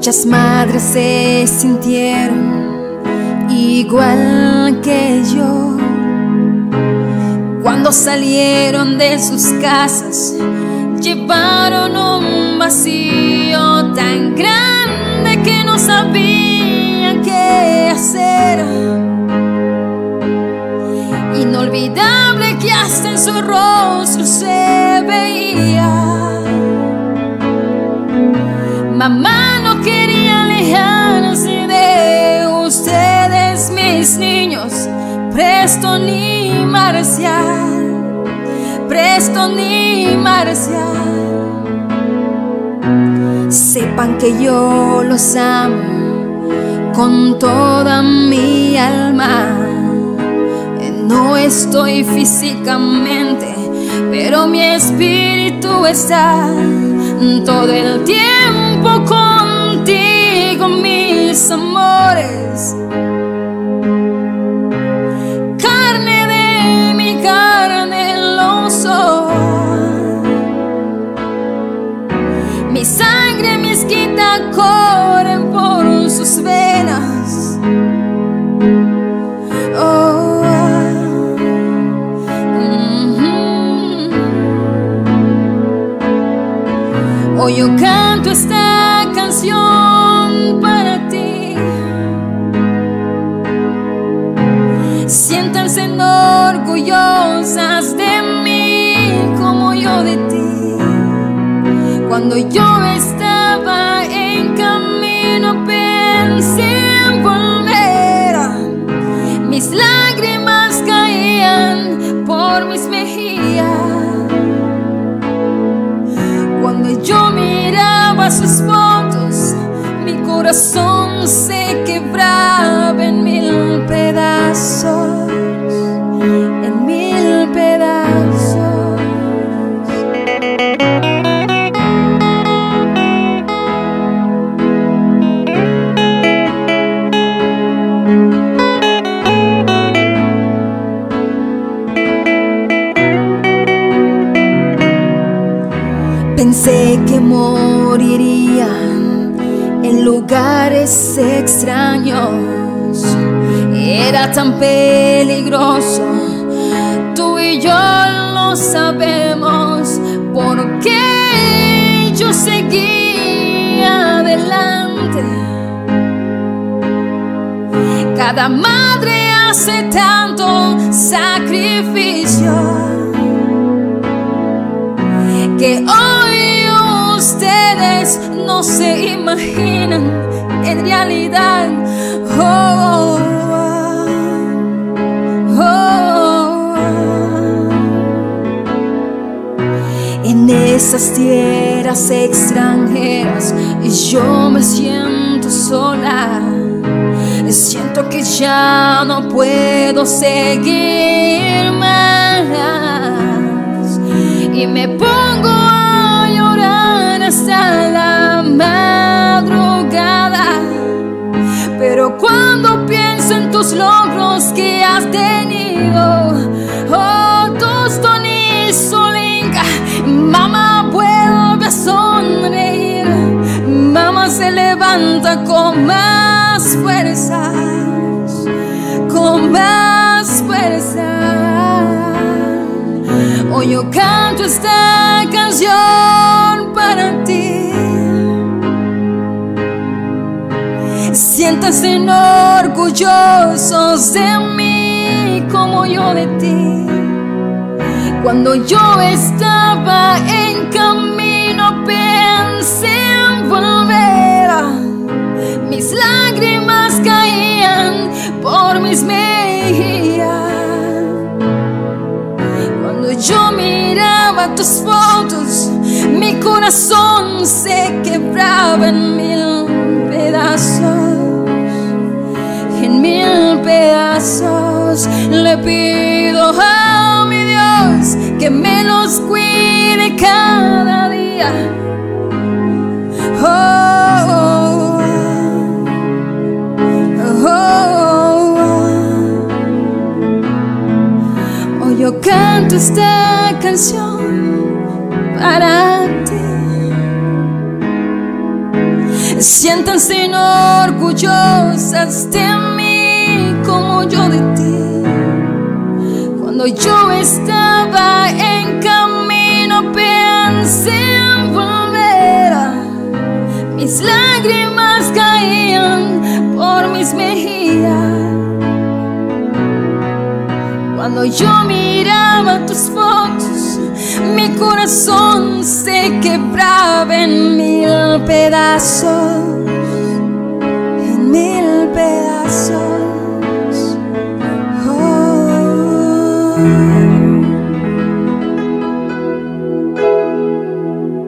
Muchas madres se sintieron igual que yo cuando salieron de sus casas. Llevaron un vacío tan grande que no sabían qué hacer. Inolvidable que hasta en su rostro se veía. Mamá no quería alejarse de ustedes, mis niños, Preston y Marcial, Preston y Marcial. Sepan que yo los amo con toda mi alma. No estoy físicamente, pero mi espíritu está todo el tiempo contigo, mis amores. Carne de mi carne lo soy. Mi sangre, mi esquina corren por sus venas. Hoy yo canto esta canción para ti. Siéntanse orgullosas de mí como yo de ti. Cuando yo estaba en camino pensé en volver. Mis lágrimas caían por mis mejillas. Cuando yo miraba sus fotos, mi corazón se quebraba en mil pedazos, en mil pedazos. Pensé que moriría en lugares extraños. Era tan peligroso, tú y yo lo sabemos, porque yo seguía adelante. Cada madre hace tanto sacrificio que hoy ustedes no se imaginan en realidad. Oh, oh, oh. En esas tierras extranjeras yo me siento sola. Siento que ya no puedo seguir más y me pongo a llorar hasta la madrugada. Pero cuando pienso en tus logros que has tenido, oh, Tostoni Solinka, mamá vuelve a sonreír. Mamá se levanta con más fuerzas, con más fuerzas. Hoy yo canto esta canción para ti. Siéntanse orgullosos de mí como yo de ti. Cuando yo estaba en camino pensé en volver. Mis lágrimas caían por mis mejillas. Cuando yo miraba tus fotos, mi corazón se quebraba en mil pedazos, en mil pedazos. Le pido a mi Dios que me los cuide cada día. Oh, oh, oh, oh. Hoy yo canto esta canción para ti. siéntanse orgullosas de mí como yo de ti. Cuando yo estaba en camino pensé en volver, mis lágrimas caían por mis mejillas. Cuando yo miraba tus fotos, mi corazón se quebraba en mil pedazos.